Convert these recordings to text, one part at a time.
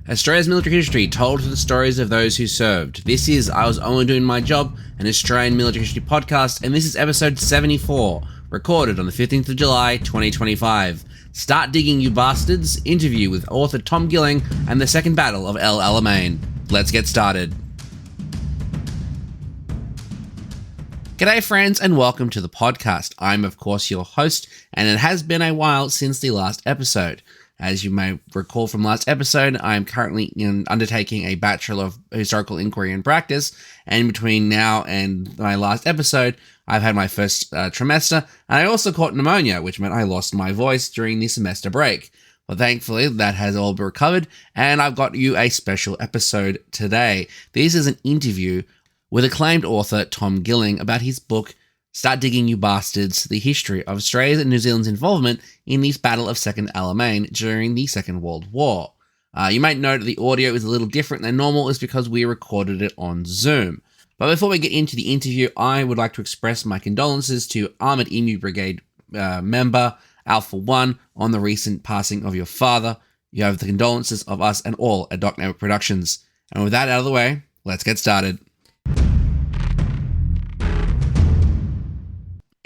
Australia's military history told through the stories of those who served. This is I Was Only Doing My Job, an Australian military history podcast, and this is episode 74, recorded on the 15th of July, 2025. Start Digging, You Bastards, interview with author Tom Gilling and the Second Battle of El Alamein. Let's get started. G'day friends and welcome to the podcast. I'm of course your host, and it has been a while since the last episode. As you may recall from last episode, I am currently undertaking a Bachelor of Historical Inquiry and Practice, and between now and my last episode, I've had my first trimester, and I also caught pneumonia, which meant I lost my voice during the semester break. Well, thankfully, that has all been recovered, and I've got you a special episode today. This is an interview with acclaimed author Tom Gilling about his book, Start Digging, You Bastards, the history of Australia's and New Zealand's involvement in the Battle of Second Alamein during the Second World War. You might note that the audio is a little different than normal, is because we recorded it on Zoom. But before we get into the interview, I would like to express my condolences to Armoured Emu Brigade member Alpha 1 on the recent passing of your father. You have the condolences of us and all at Doc Network Productions. And with that out of the way, let's get started.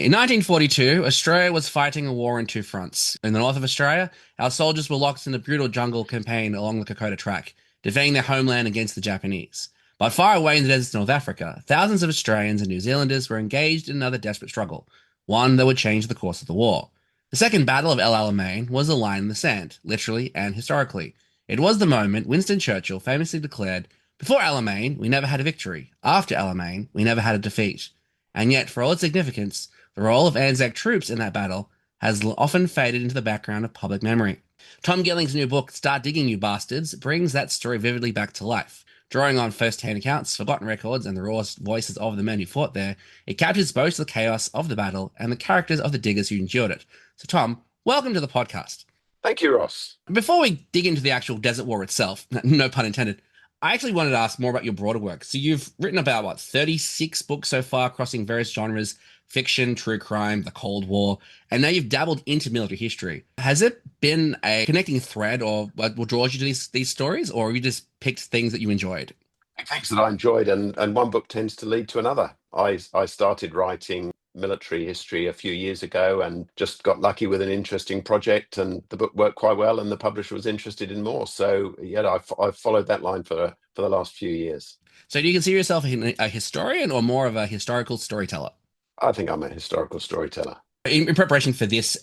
In 1942, Australia was fighting a war on two fronts. In the north of Australia, our soldiers were locked in the brutal jungle campaign along the Kokoda Track, defending their homeland against the Japanese. But far away in the deserts of North Africa, thousands of Australians and New Zealanders were engaged in another desperate struggle, one that would change the course of the war. The Second Battle of El Alamein was a line in the sand, literally and historically. It was the moment Winston Churchill famously declared, "Before Alamein, we never had a victory. After Alamein, we never had a defeat." And yet, for all its significance, the role of ANZAC troops in that battle has often faded into the background of public memory. Tom Gilling's new book, Start Digging, You Bastards, brings that story vividly back to life. Drawing on first-hand accounts, forgotten records, and the raw voices of the men who fought there, it captures both the chaos of the battle and the characters of the diggers who endured it. So Tom, welcome to the podcast. Thank you, Ross. Before we dig into the actual desert war itself, no pun intended, I actually wanted to ask more about your broader work. So you've written about, 36 books so far, crossing various genres: fiction, true crime, the Cold War, and now you've dabbled into military history. Has it been a connecting thread or what draws you to these stories, or have you just picked things that you enjoyed? Things that I enjoyed, and one book tends to lead to another. I started writing military history a few years ago and just got lucky with an interesting project, and the book worked quite well and the publisher was interested in more. So yeah, I've followed that line for the last few years. So do you consider yourself a historian or more of a historical storyteller? I think I'm a historical storyteller. In preparation for this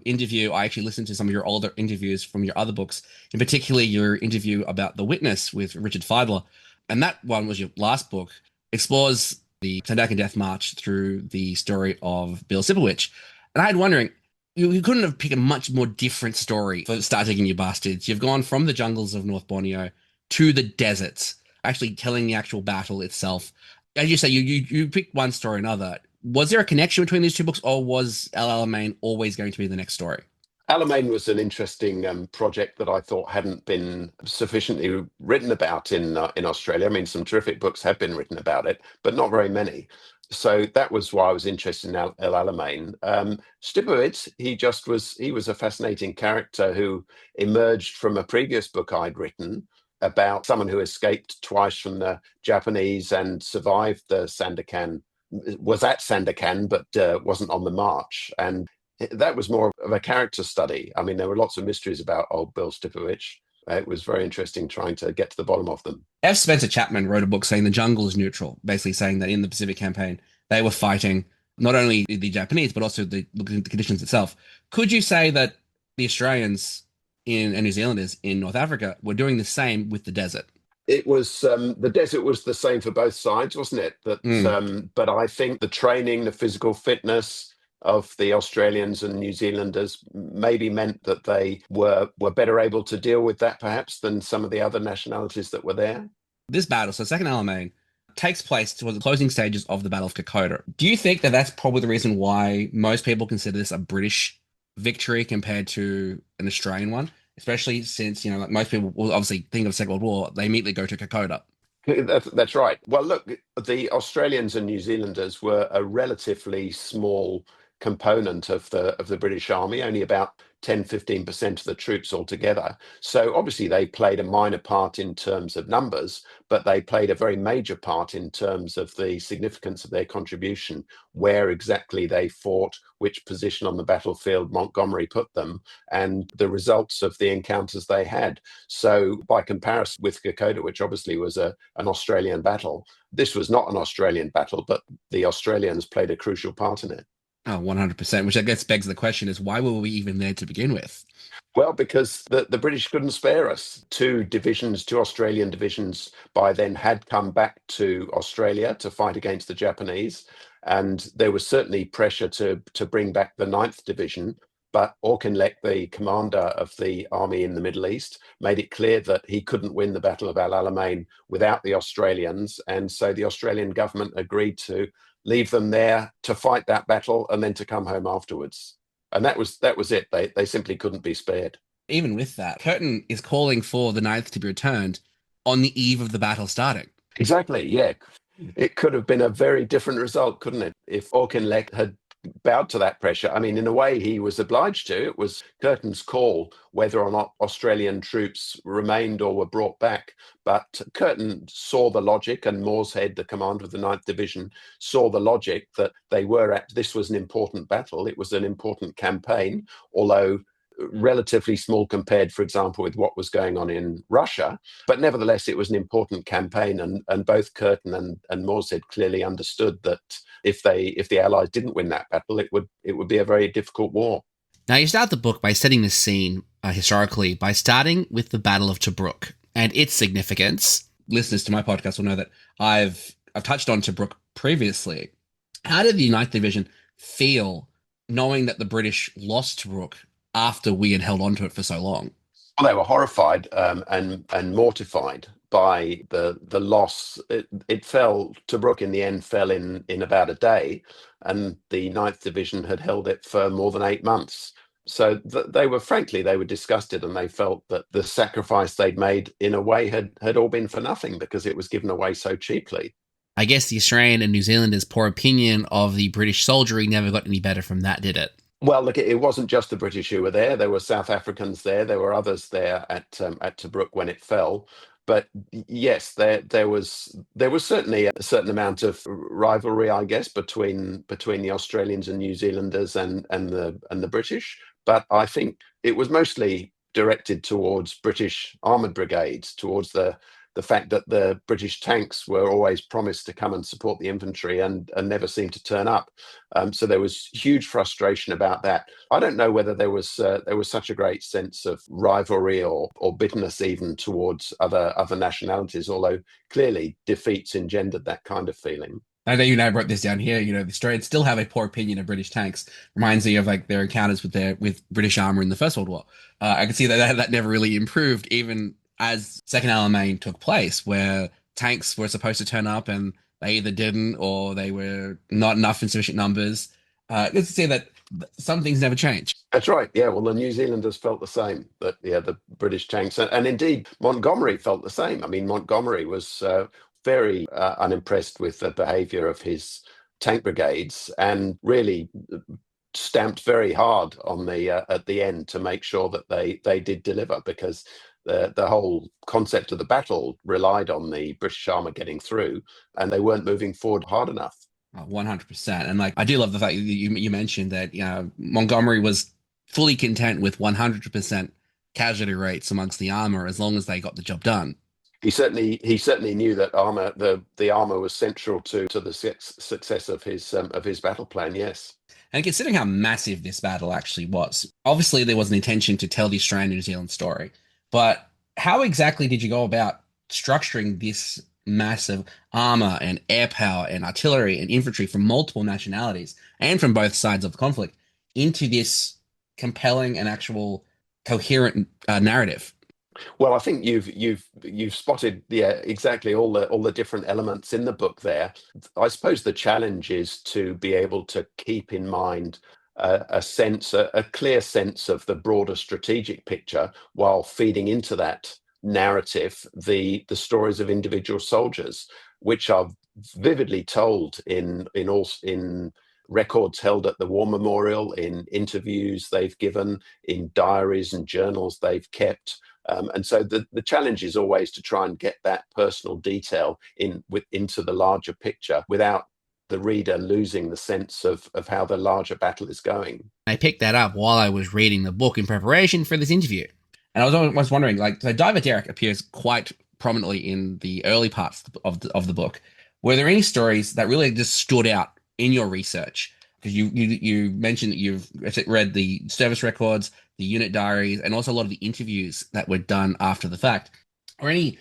interview, I actually listened to some of your older interviews from your other books, in particular your interview about The Witness with Richard Feidler. And that one was your last book, explores the Sandakan Death March through the story of Bill Sipowicz. And I had wondering, you couldn't have picked a much more different story for Start Digging, You Bastards. You've gone from the jungles of North Borneo to the deserts, actually telling the actual battle itself. As you say, you picked one story or another. Was there a connection between these two books, or was El Alamein always going to be the next story? Alamein was an interesting project that I thought hadn't been sufficiently written about in Australia. I mean, some terrific books have been written about it, but not very many. So that was why I was interested in El Alamein. Stipowitz, he was a fascinating character who emerged from a previous book I'd written about someone who escaped twice from the Japanese and survived the Sandakan, was at Sandakan, but wasn't on the march. And that was more of a character study. I mean, there were lots of mysteries about old Bill Stipowicz. It was very interesting trying to get to the bottom of them. F. Spencer Chapman wrote a book saying the jungle is neutral, basically saying that in the Pacific campaign, they were fighting not only the Japanese, but also the conditions itself. Could you say that the Australians and New Zealanders in North Africa were doing the same with the desert? It was the desert was the same for both sides, wasn't it? But I think the training, the physical fitness of the Australians and New Zealanders maybe meant that they were better able to deal with that perhaps than some of the other nationalities that were there. This battle, so Second Alamein, takes place towards the closing stages of the Battle of Kokoda. Do you think that that's probably the reason why most people consider this a British victory compared to an Australian one? Especially since, like most people will obviously think of the Second World War, they immediately go to Kokoda. That's right. Well, look, the Australians and New Zealanders were a relatively small component of the British Army, only about 10-15% of the troops altogether. So obviously they played a minor part in terms of numbers, but they played a very major part in terms of the significance of their contribution, where exactly they fought, which position on the battlefield Montgomery put them, and the results of the encounters they had. So by comparison with Kokoda, which obviously was an Australian battle, this was not an Australian battle, but the Australians played a crucial part in it. Oh, 100%, which I guess begs the question is why were we even there to begin with? Well, because the British couldn't spare us. Two divisions, two Australian divisions by then had come back to Australia to fight against the Japanese. And there was certainly pressure to bring back the Ninth Division. But Auchinleck, the commander of the army in the Middle East, made it clear that he couldn't win the Battle of Alamein without the Australians. And so the Australian government agreed to leave them there to fight that battle and then to come home afterwards. And that was it. They simply couldn't be spared. Even with that, Curtin is calling for the Ninth to be returned on the eve of the battle starting. Exactly, yeah. It could have been a very different result, couldn't it? If Auchinleck had bowed to that pressure. I mean, in a way, he was obliged to. It was Curtin's call whether or not Australian troops remained or were brought back. But Curtin saw the logic, and Morshead, the commander of the Ninth Division, saw the logic that this was an important battle. It was an important campaign, although relatively small compared, for example, with what was going on in Russia. But nevertheless, it was an important campaign, and both Curtin and Morshead clearly understood that if the Allies didn't win that battle, it would be a very difficult war. Now, you start the book by setting the scene historically by starting with the Battle of Tobruk and its significance. Listeners to my podcast will know that I've touched on Tobruk previously. How did the Ninth Division feel knowing that the British lost Tobruk after we had held on to it for so long? Well, they were horrified and mortified by the loss. It fell, Tobruk in the end fell in about a day, and the Ninth Division had held it for more than 8 months. So they were disgusted, and they felt that the sacrifice they'd made in a way had all been for nothing because it was given away so cheaply. I guess the Australian and New Zealanders' poor opinion of the British soldiery never got any better from that, did it? Well, look, it wasn't just the British who were there. There were South Africans there. There were others there at Tobruk when it fell. But yes, there was certainly a certain amount of rivalry, I guess, between the Australians and New Zealanders and the British. But I think it was mostly directed towards British armoured brigades, towards the fact that the British tanks were always promised to come and support the infantry and never seemed to turn up. So there was huge frustration about that. I don't know whether there was such a great sense of rivalry or bitterness even towards other nationalities, although clearly defeats engendered that kind of feeling. I know you and I wrote this down here. The Australians still have a poor opinion of British tanks. Reminds me of like their encounters with British armor in the First World War. I can see that never really improved, even as Second Alamein took place, where tanks were supposed to turn up and they either didn't or they were not enough in sufficient numbers. Good to see that some things never change. That's right. Yeah. Well, the New Zealanders felt the same. That the British tanks and indeed Montgomery felt the same. I mean, Montgomery was very unimpressed with the behaviour of his tank brigades and really stamped very hard on at the end to make sure that they did deliver, because the whole concept of the battle relied on the British armour getting through, and they weren't moving forward hard enough. 100%. And I do love the fact that you mentioned that Montgomery was fully content with 100% casualty rates amongst the armour as long as they got the job done. He certainly knew that the armour was central to the success of his battle plan. Yes. And considering how massive this battle actually was, obviously there was an intention to tell the Australian New Zealand story. But how exactly did you go about structuring this massive armor and air power and artillery and infantry from multiple nationalities and from both sides of the conflict into this compelling and actual coherent narrative? Well, I think you've spotted exactly all the different elements in the book there. I suppose the challenge is to be able to keep in mind a clear sense of the broader strategic picture while feeding into that narrative the stories of individual soldiers, which are vividly told in records held at the War Memorial, in interviews they've given, in diaries and journals they've kept. And so the challenge is always to try and get that personal detail into the larger picture without the reader losing the sense of how the larger battle is going. I picked that up while I was reading the book in preparation for this interview. And I was always wondering, like, so Diver Derek appears quite prominently in the early parts of the book. Were there any stories that really just stood out in your research? Because you mentioned that you've read the service records, the unit diaries, and also a lot of the interviews that were done after the fact. Or any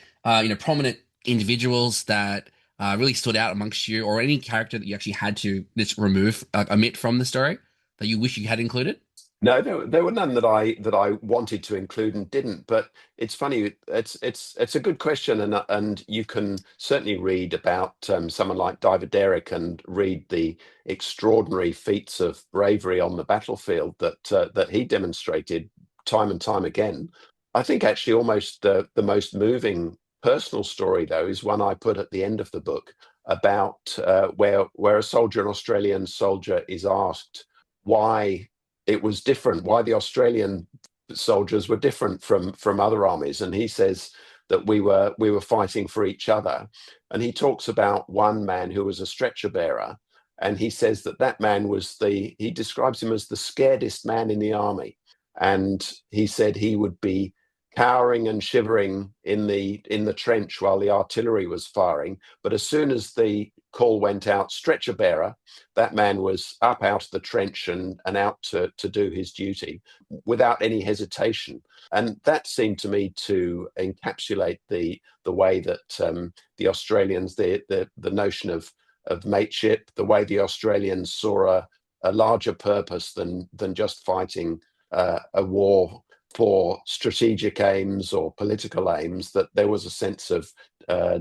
prominent individuals that really stood out amongst you, or any character that you actually had to just omit from the story that you wish you had included? No, there were none that I wanted to include and didn't. But it's funny. It's a good question, and you can certainly read about someone like Diver Derrick and read the extraordinary feats of bravery on the battlefield that he demonstrated time and time again. I think actually almost the most moving personal story, though, is one I put at the end of the book about where a soldier, an Australian soldier, is asked why it was different, why the Australian soldiers were different from other armies. And he says that we were fighting for each other. And he talks about one man who was a stretcher bearer. And he says that man he describes him as the scaredest man in the army. And he said he would be cowering and shivering in the trench while the artillery was firing. But as soon as the call went out, stretcher bearer, that man was up out of the trench and out to do his duty without any hesitation. And that seemed to me to encapsulate the way that the Australians, the notion of mateship, the way the Australians saw a larger purpose than just fighting a war for strategic aims or political aims, that there was a sense of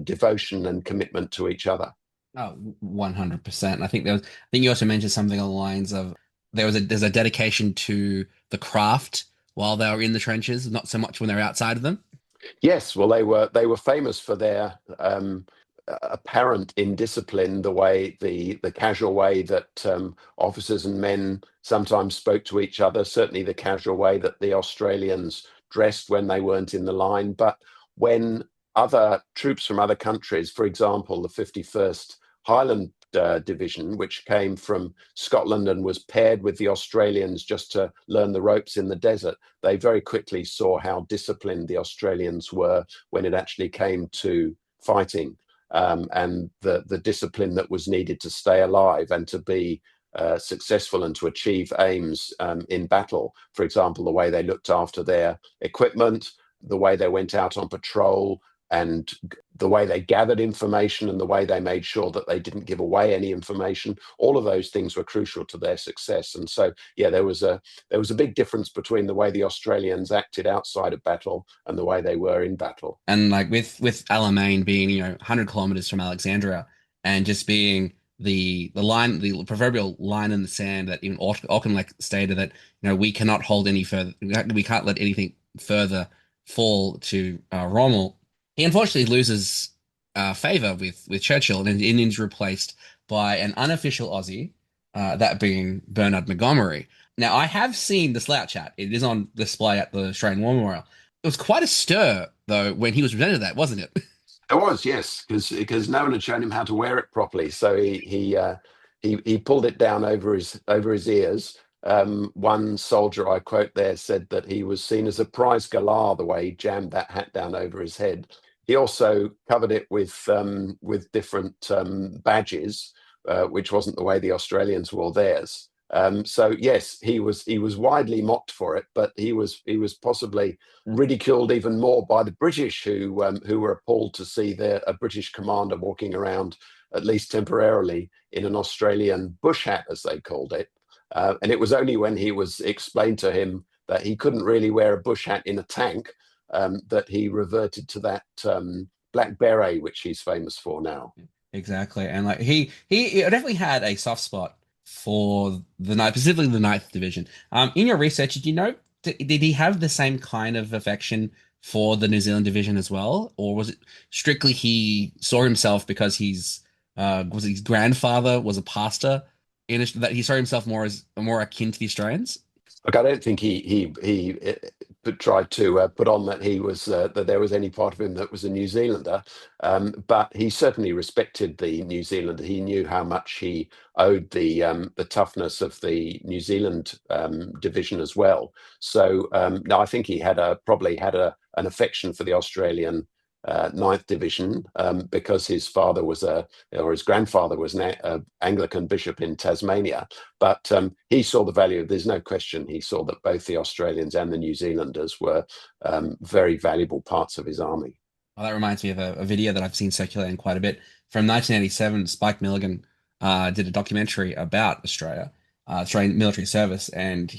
devotion and commitment to each other. Oh, 100%. I think you also mentioned something along the lines of there's a dedication to the craft while they were in the trenches, not so much when they're outside of them. Yes, well, they were famous for their apparent indiscipline, the casual way that officers and men sometimes spoke to each other. Certainly, the casual way that the Australians dressed when they weren't in the line. But when other troops from other countries, for example, the 51st Highland Division, which came from Scotland and was paired with the Australians just to learn the ropes in the desert, they very quickly saw how disciplined the Australians were when it actually came to fighting, and the discipline that was needed to stay alive and to be successful and to achieve aims in battle. For example, the way they looked after their equipment, the way they went out on patrol, and the way they gathered information and the way they made sure that they didn't give away any information. All of those things were crucial to their success. And so, yeah, there was a big difference between the way the Australians acted outside of battle and the way they were in battle. And like with Alamein being 100 kilometers from Alexandria, and just being the proverbial line in the sand that even Auchinleck stated that we cannot hold any further, we can't let anything further fall to Rommel. He unfortunately loses favor with Churchill, and is replaced by an unofficial Aussie, that being Bernard Montgomery. Now, I have seen the Slouch Hat. It is on display at the Australian War Memorial. It was quite a stir, though, when he was presented that, wasn't it? It was, yes, because no one had shown him how to wear it properly. So he pulled it down over his ears. One soldier I quote there said that he was seen as a prize galah the way he jammed that hat down over his head. He also covered it with different badges, which wasn't the way the Australians wore theirs. So yes, he was widely mocked for it, but he was possibly ridiculed even more by the British, who were appalled to see a British commander walking around, at least temporarily, in an Australian bush hat, as they called it. And it was only when he was explained to him that he couldn't really wear a bush hat in a tank, that he reverted to that black beret, which he's famous for now. Exactly. And like he definitely had a soft spot for specifically the Ninth Division. In your research, did you know, did he have the same kind of affection for the New Zealand Division as well? Or was it strictly he saw himself because his grandfather was a pastor that he saw himself more akin to the Australians? Look, I don't think he tried to put on that he was that there was any part of him that was a New Zealander, but he certainly respected the New Zealand. He knew how much he owed the toughness of the New Zealand division as well. So no, I think he probably had an affection for the Australian Ninth Division because his father was or his grandfather was an Anglican bishop in Tasmania. But he saw the value. There's no question. He saw that both the Australians and the New Zealanders were very valuable parts of his army. Well, that reminds me of a video that I've seen circulating quite a bit from 1987. Spike Milligan did a documentary about Australian military service, and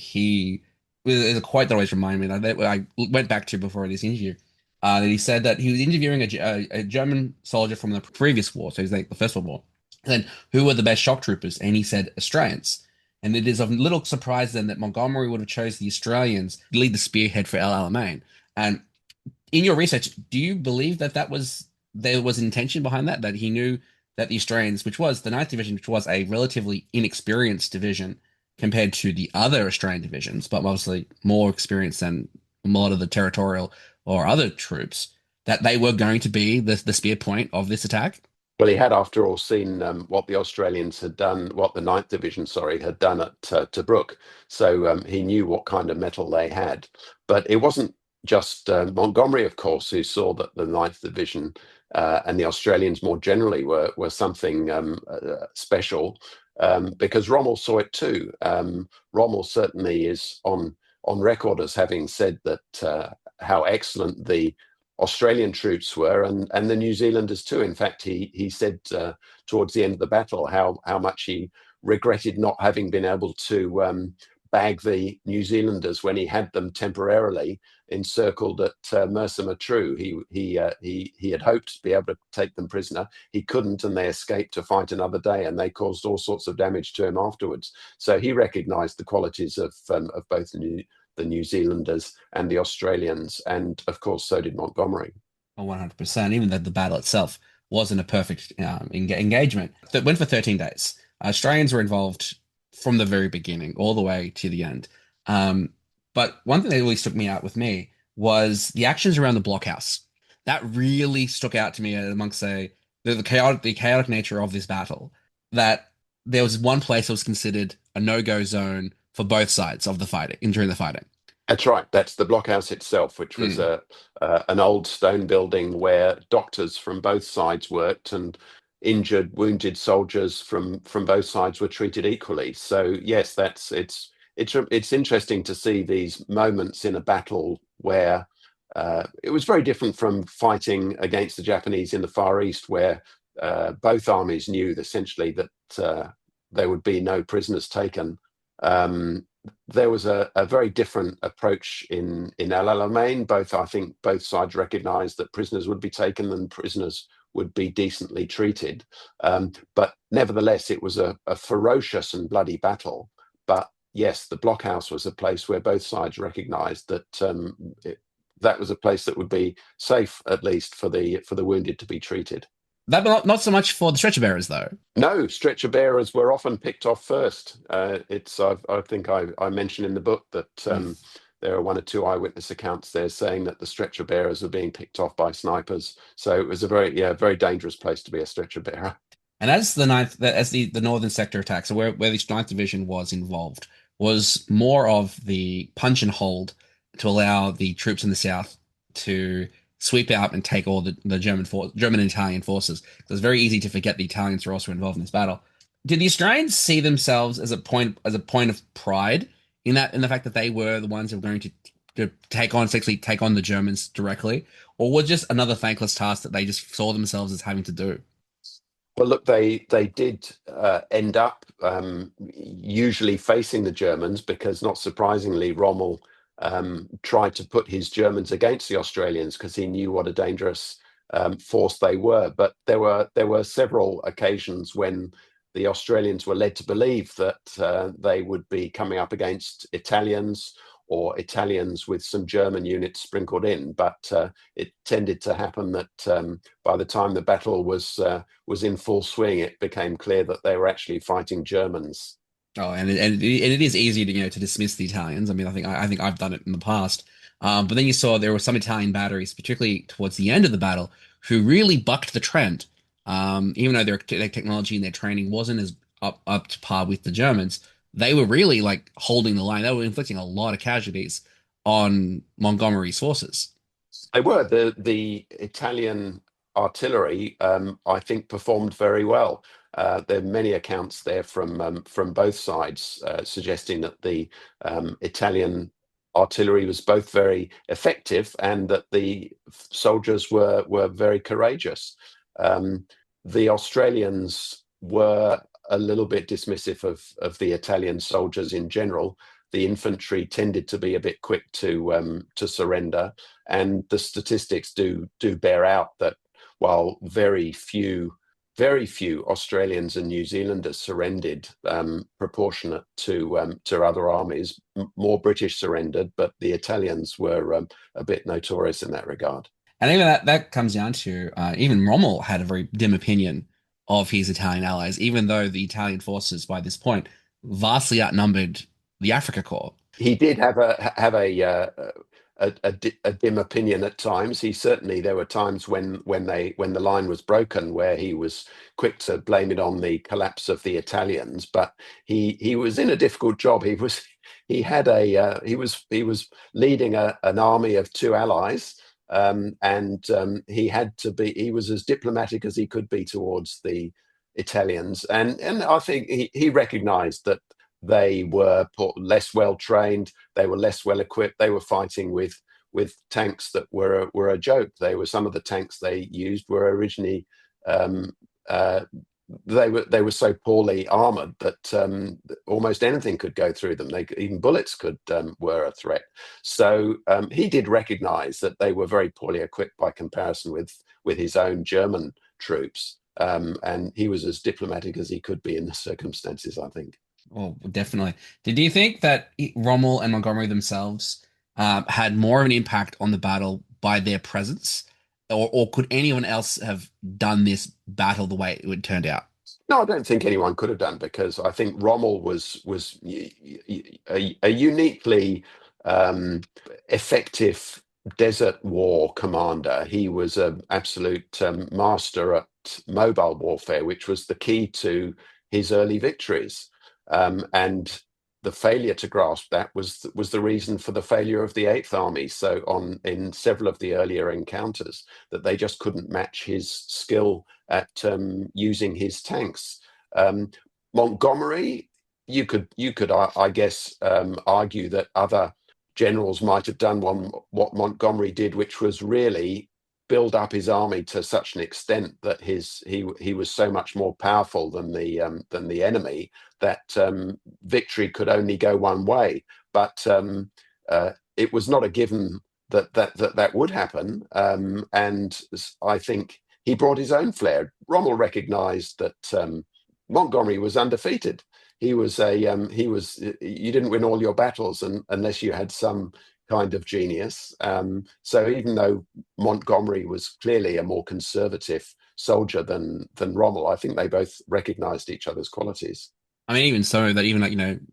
there's a quote that always reminded me that I went back to before this interview. That he said that he was interviewing a German soldier from the previous war, so he's like the First World War. And then who were the best shock troopers? And he said Australians. And it is of little surprise then that Montgomery would have chose the Australians to lead the spearhead for El Alamein. And in your research, do you believe that there was intention behind that he knew that the Australians, which was the Ninth Division, which was a relatively inexperienced division compared to the other Australian divisions, but obviously more experienced than a lot of the territorial or other troops, that they were going to be the spear point of this attack? Well, he had, after all, seen what the Australians had done, what the Ninth Division, sorry, had done at Tobruk. So he knew what kind of metal they had. But it wasn't just Montgomery, of course, who saw that the Ninth Division and the Australians more generally were something special, because Rommel saw it too. Rommel certainly is on record as having said that how excellent the Australian troops were, and the New Zealanders too. In fact, he said towards the end of the battle how much he regretted not having been able to bag the New Zealanders when he had them temporarily encircled at Mercer Matruh. He had hoped to be able to take them prisoner. He couldn't, and they escaped to fight another day, and they caused all sorts of damage to him afterwards. So he recognised the qualities of both the New Zealanders and the Australians, and of course, so did Montgomery. Oh, 100%. Even though the battle itself wasn't a perfect engagement that went for 13 days. Australians were involved from the very beginning all the way to the end. But one thing that really stuck with me was the actions around the blockhouse. That really stuck out to me amongst the chaotic nature of this battle. That there was one place that was considered a no-go zone for both sides of the fighting during the fighting. That's right. That's the blockhouse itself, which was an old stone building where doctors from both sides worked, and injured, wounded soldiers from both sides were treated equally. So yes, it's interesting to see these moments in a battle where it was very different from fighting against the Japanese in the Far East, where both armies knew essentially that there would be no prisoners taken. There was a very different approach in El Alamein. I think both sides recognised that prisoners would be taken and prisoners would be decently treated. But nevertheless, it was a ferocious and bloody battle. But yes, the blockhouse was a place where both sides recognised that that was a place that would be safe, at least for the wounded to be treated. That not so much for the stretcher bearers, though. No, stretcher bearers were often picked off first. I think I mentioned in the book that there are one or two eyewitness accounts there saying that the stretcher bearers were being picked off by snipers. So it was a very dangerous place to be a stretcher bearer. And as the northern sector attack, so where the Ninth Division was involved, was more of the punch and hold to allow the troops in the south to sweep out and take all the German and Italian forces. So it's very easy to forget the Italians were also involved in this battle. Did the Australians see themselves as a point of pride in the fact that they were the ones who were going to take on the Germans directly, or was just another thankless task that they just saw themselves as having to do? Well, look, they did end up usually facing the Germans because, not surprisingly, Rommel tried to put his Germans against the Australians because he knew what a dangerous force they were. But there were several occasions when the Australians were led to believe that they would be coming up against Italians or Italians with some German units sprinkled in. But it tended to happen that by the time the battle was in full swing, it became clear that they were actually fighting Germans. Oh, and it is easy to to dismiss the Italians. I mean, I think I've done it in the past. But then you saw there were some Italian batteries, particularly towards the end of the battle, who really bucked the trend. Even though their technology and their training wasn't as up to par with the Germans, they were really like holding the line. They were inflicting a lot of casualties on Montgomery's forces. They were the Italian artillery. I think performed very well. There are many accounts there from both sides suggesting that the Italian artillery was both very effective and that the soldiers were very courageous. Um, the Australians were a little bit dismissive of the Italian soldiers in general. The infantry tended to be a bit quick to surrender, and the statistics do bear out that while very few Australians and New Zealanders surrendered, proportionate to other armies, more British surrendered, but the Italians were a bit notorious in that regard. And even that comes down to even Rommel had a very dim opinion of his Italian allies, even though the Italian forces by this point vastly outnumbered the Afrika Korps. He did have a dim opinion at times. He certainly there were times when the line was broken where he was quick to blame it on the collapse of the Italians. But he was in a difficult job. He was leading an army of two allies. And he was as diplomatic as he could be towards the Italians, and I think he recognized that they were less well trained, they were less well equipped, they were fighting with tanks that were a joke. They were some of the tanks they used were originally um, uh, they were so poorly armored that almost anything could go through them. Even bullets could were a threat. So he did recognise that they were very poorly equipped by comparison with his own German troops, and he was as diplomatic as he could be in the circumstances, I think. Oh, definitely. Did you think that Rommel and Montgomery themselves had more of an impact on the battle by their presence, or could anyone else have done this battle the way it would turned out? No, I don't think anyone could have done, because I think Rommel was a uniquely um, effective desert war commander. He was an absolute master at mobile warfare, which was the key to his early victories. And the failure to grasp that was the reason for the failure of the Eighth Army. So on in several of the earlier encounters, that they just couldn't match his skill at using his tanks. Um, Montgomery, you could I guess argue that other generals might have done what Montgomery did, which was really build up his army to such an extent that he was so much more powerful than the enemy that victory could only go one way. But it was not a given that would happen, and I think he brought his own flair. Rommel recognised that Montgomery was undefeated. You didn't win all your battles unless you had some kind of genius. So even though Montgomery was clearly a more conservative soldier than Rommel, I think they both recognised each other's qualities. I mean, even so, that even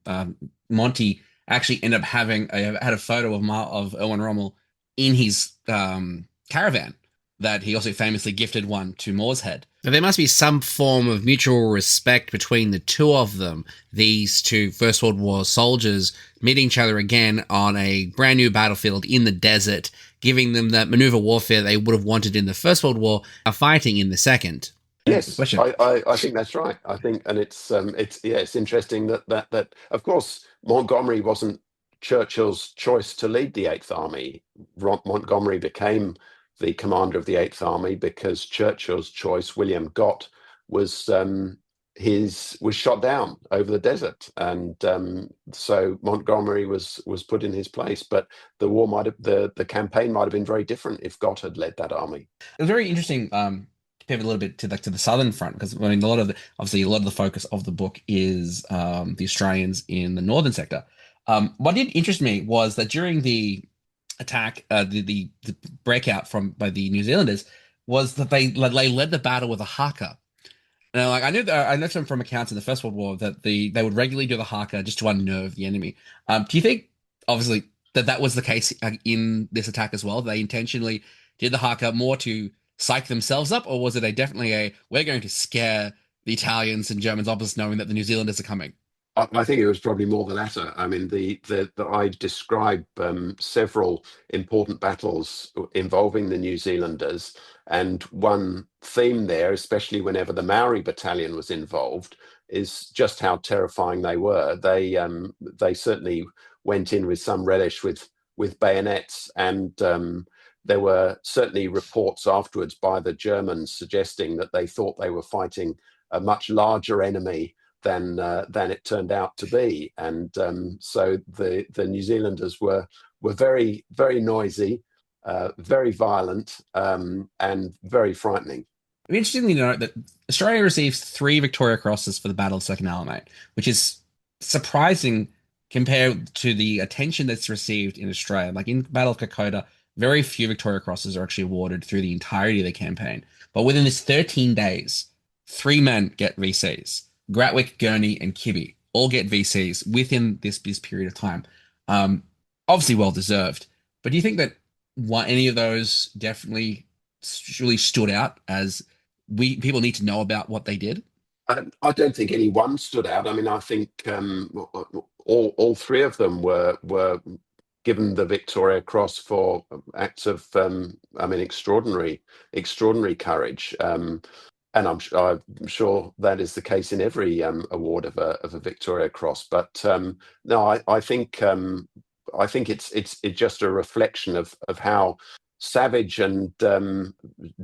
Monty actually ended up had a photo of Erwin Rommel in his caravan that he also famously gifted one to Moorehead. So there must be some form of mutual respect between the two of them, these two First World War soldiers meeting each other again on a brand new battlefield in the desert, giving them that maneuver warfare they would have wanted in the First World War, are fighting in the Second. Good Yes, question. I think that's right. I think, and it's yeah, it's interesting that of course Montgomery wasn't Churchill's choice to lead the Eighth Army. Montgomery became the commander of the Eighth Army because Churchill's choice, William Gott, was was shot down over the desert, and so Montgomery was put in his place. But the campaign might have been very different if Gott had led that army. It was very interesting to pivot a little bit to the southern front because I mean a lot of the focus of the book is the Australians in the northern sector. What did interest me was that during the attack, the breakout from by the New Zealanders was that they led the battle with a haka. Now, like I know from accounts in the First World War that they would regularly do the haka just to unnerve the enemy. Do you think, obviously, that was the case in this attack as well? They intentionally did the haka more to psych themselves up, or was it a definitely a we're going to scare the Italians and Germans opposite, knowing that the New Zealanders are coming? I think it was probably more the latter. I mean, the I describe several important battles involving the New Zealanders, and one theme there, especially whenever the Maori battalion was involved, is just how terrifying they were. They certainly went in with some relish with bayonets, and there were certainly reports afterwards by the Germans suggesting that they thought they were fighting a much larger enemy than it turned out to be, and so the New Zealanders were very noisy, very violent, and very frightening. Interestingly to note that Australia receives three Victoria Crosses for the Battle of Second Alamein, which is surprising compared to the attention that's received in Australia. Like in Battle of Kokoda, very few Victoria Crosses are actually awarded through the entirety of the campaign. But within this 13 days, three men get VCs. Gratwick, Gurney, and Kibby all get VCs within this period of time. Um, Obviously well deserved. But do you think that any of those definitely really stood out as we people need to know about what they did? I don't think any one stood out. I mean, I think all three of them were given the Victoria Cross for acts of, I mean, extraordinary courage. And I'm sure that is the case in every award of a Victoria Cross. But no, I think it's just a reflection of how savage and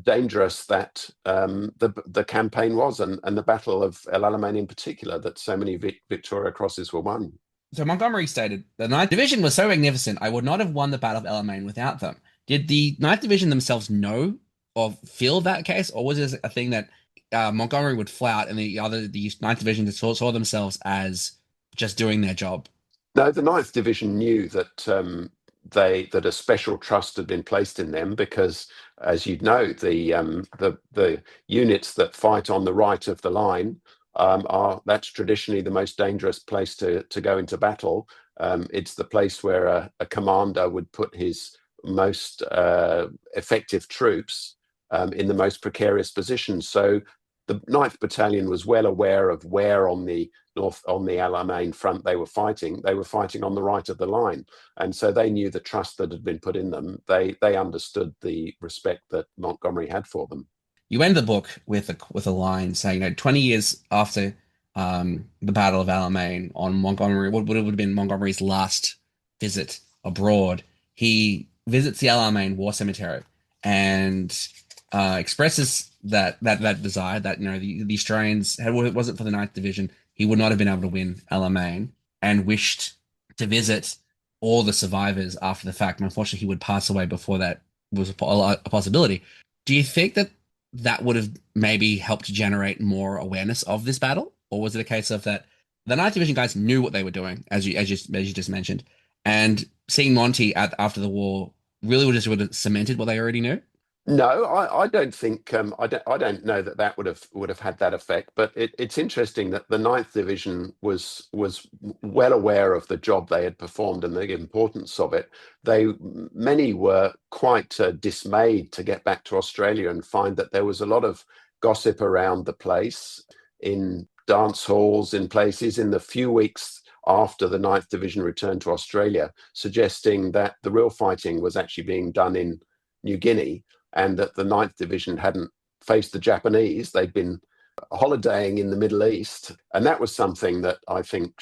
dangerous that the campaign was, and the Battle of El Alamein in particular, that so many Victoria Crosses were won. So Montgomery stated, the Ninth Division was so magnificent, I would not have won the Battle of Alamein without them. Did the Ninth Division themselves know or feel that case, or was this a thing that Montgomery would flout and the Ninth Division just saw themselves as just doing their job? No, the Ninth Division knew that that a special trust had been placed in them because, as you'd know, the units that fight on the right of the line are that's traditionally the most dangerous place to go into battle. It's the place where a commander would put his most effective troops in the most precarious positions. So the Ninth Battalion was well aware of where on the Alamein front they were fighting. They were fighting on the right of the line, and so they knew the trust that had been put in them. They understood the respect that Montgomery had for them. You end the book with a line saying, 20 years after the Battle of Alamein, on Montgomery, what would have been Montgomery's last visit abroad, he visits the Alamein War Cemetery and expresses that desire that the Australians had, it wasn't for the Ninth Division, he would not have been able to win Alamein, and wished to visit all the survivors after the fact. And unfortunately, he would pass away before that was a possibility. Do you think that would have maybe helped generate more awareness of this battle, or was it a case of that the Ninth Division guys knew what they were doing, as you just mentioned, and seeing Monty after the war really would have cemented what they already knew? No, I don't think I don't know that that would have had that effect. But it's interesting that the Ninth Division was well aware of the job they had performed and the importance of it. Many were quite dismayed to get back to Australia and find that there was a lot of gossip around the place, in dance halls, in places, in the few weeks after the Ninth Division returned to Australia, suggesting that the real fighting was actually being done in New Guinea, and that the Ninth Division hadn't faced the Japanese. They'd been holidaying in the Middle East. And that was something that I think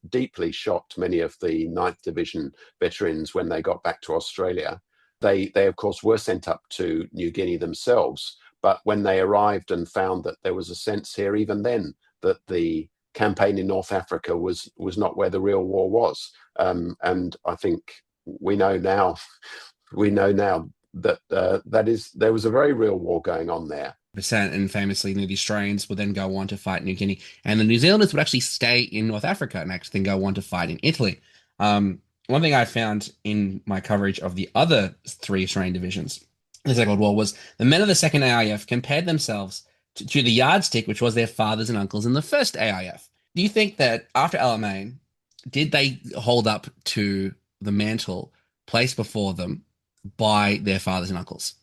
deeply shocked many of the Ninth Division veterans when they got back to Australia. They of course, were sent up to New Guinea themselves. But when they arrived and found that there was a sense here, even then, that the campaign in North Africa was not where the real war was. And I think we know now, we know now that there was a very real war going on there. And famously, the Australians would then go on to fight New Guinea, and the New Zealanders would actually stay in North Africa and actually then go on to fight in Italy. One thing I found in my coverage of the other three Australian divisions in the Second World War was the men of the Second AIF compared themselves to the yardstick, which was their fathers and uncles in the first AIF. Do you think that after Alamein, did they hold up to the mantle placed before them by their fathers and uncles?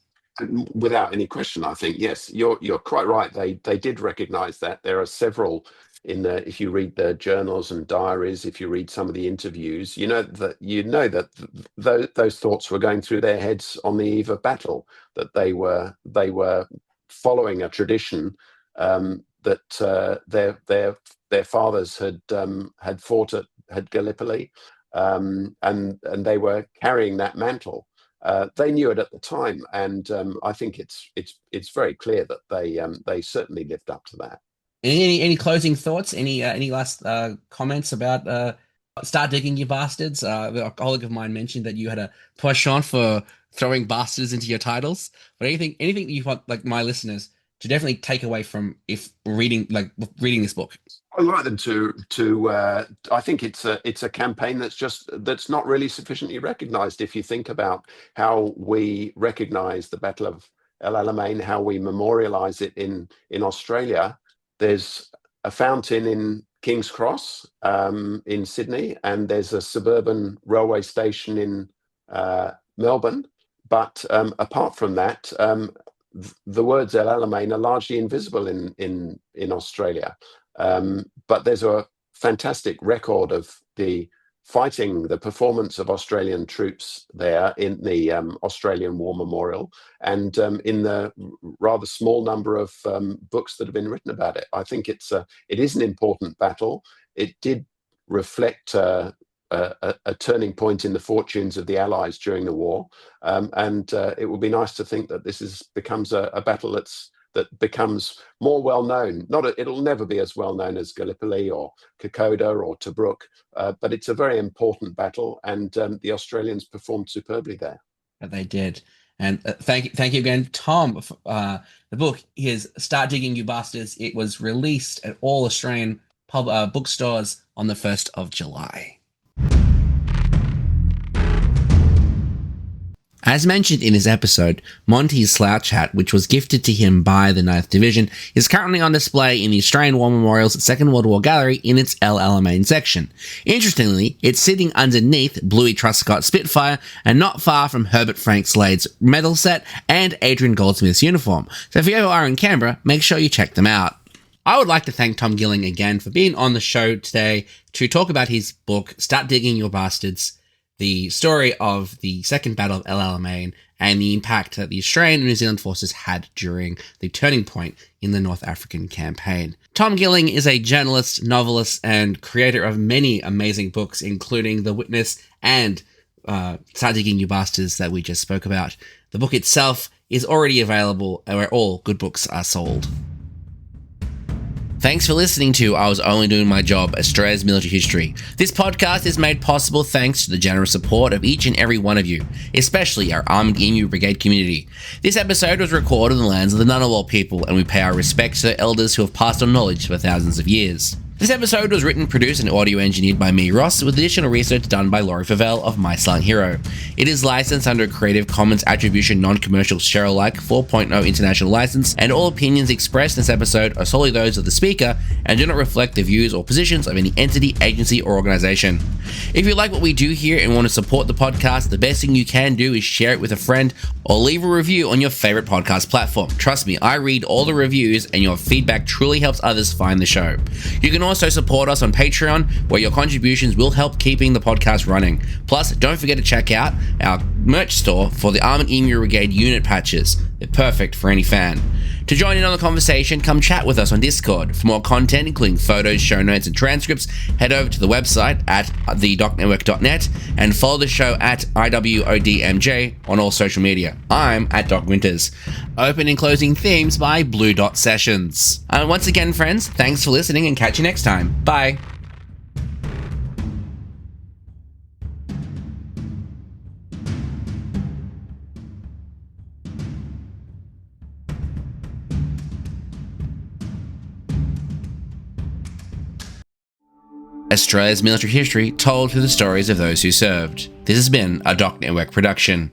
Without any question, I think yes, you're quite right. They did recognise that. There are several in the, if you read the journals and diaries, if you read some of the interviews, you know that those thoughts were going through their heads on the eve of battle. That they were following a tradition that their fathers had fought at Gallipoli, and they were carrying that mantle. They knew it at the time, and I think it's very clear that they certainly lived up to that. Any closing thoughts? Any last comments about Start Digging, You Bastards? A colleague of mine mentioned that you had a penchant for throwing bastards into your titles. But anything that you want, like, my listeners to definitely take away from if reading this book? I'd like them to. I think it's a campaign that's not really sufficiently recognised. If you think about how we recognise the Battle of El Alamein, how we memorialise it in Australia, there's a fountain in King's Cross in Sydney, and there's a suburban railway station in Melbourne. But apart from that, the words El Alamein are largely invisible in Australia. But there's a fantastic record of the fighting, the performance of Australian troops there in the Australian War Memorial, and in the rather small number of books that have been written about it. I think it is an important battle. It did reflect a turning point in the fortunes of the Allies during the war, and it would be nice to think that this becomes a battle that becomes more well known. It'll never be as well known as Gallipoli or Kokoda or Tobruk, but it's a very important battle, and the Australians performed superbly there. They did. And thank you again, Tom. The book is Start Digging, You Bastards. It was released at all Australian bookstores on the 1st of July. As mentioned in his episode, Monty's slouch hat, which was gifted to him by the 9th Division, is currently on display in the Australian War Memorial's Second World War Gallery in its El Alamein section. Interestingly, it's sitting underneath Bluey Truscott Spitfire and not far from Herbert Frank Slade's medal set and Adrian Goldsmith's uniform, so if you ever are in Canberra, make sure you check them out. I would like to thank Tom Gilling again for being on the show today to talk about his book, Start Digging, Your Bastards, the story of the Second Battle of El Alamein and the impact that the Australian and New Zealand forces had during the turning point in the North African campaign. Tom Gilling is a journalist, novelist, and creator of many amazing books, including The Witness and Start Digging, You Bastards that we just spoke about. The book itself is already available where all good books are sold. Thanks for listening to I Was Only Doing My Job, Australia's Military History. This podcast is made possible thanks to the generous support of each and every one of you, especially our Armed Emu Brigade community. This episode was recorded in the lands of the Ngunnawal people, and we pay our respects to the elders who have passed on knowledge for thousands of years. This episode was written, produced, and audio engineered by me, Ross, with additional research done by Laurie Favell of My Slang Hero. It is licensed under a Creative Commons Attribution Non-Commercial Share-alike 4.0 international license, and all opinions expressed in this episode are solely those of the speaker and do not reflect the views or positions of any entity, agency, or organization. If you like what we do here and want to support the podcast, the best thing you can do is share it with a friend or leave a review on your favorite podcast platform. Trust me, I read all the reviews, and your feedback truly helps others find the show. You can also support us on Patreon, where your contributions will help keeping the podcast running. Plus, don't forget to check out our merch store for the Armored Emu Brigade unit patches. They're perfect for any fan. To join in on the conversation, come chat with us on Discord. For more content, including photos, show notes, and transcripts, head over to the website at thedocnetwork.net and follow the show at IWODMJ on all social media. I'm at Doc Winters. Open and closing themes by Blue Dot Sessions. And once again, friends, thanks for listening and catch you next time. Bye. Australia's military history told through the stories of those who served. This has been a Doc Network production.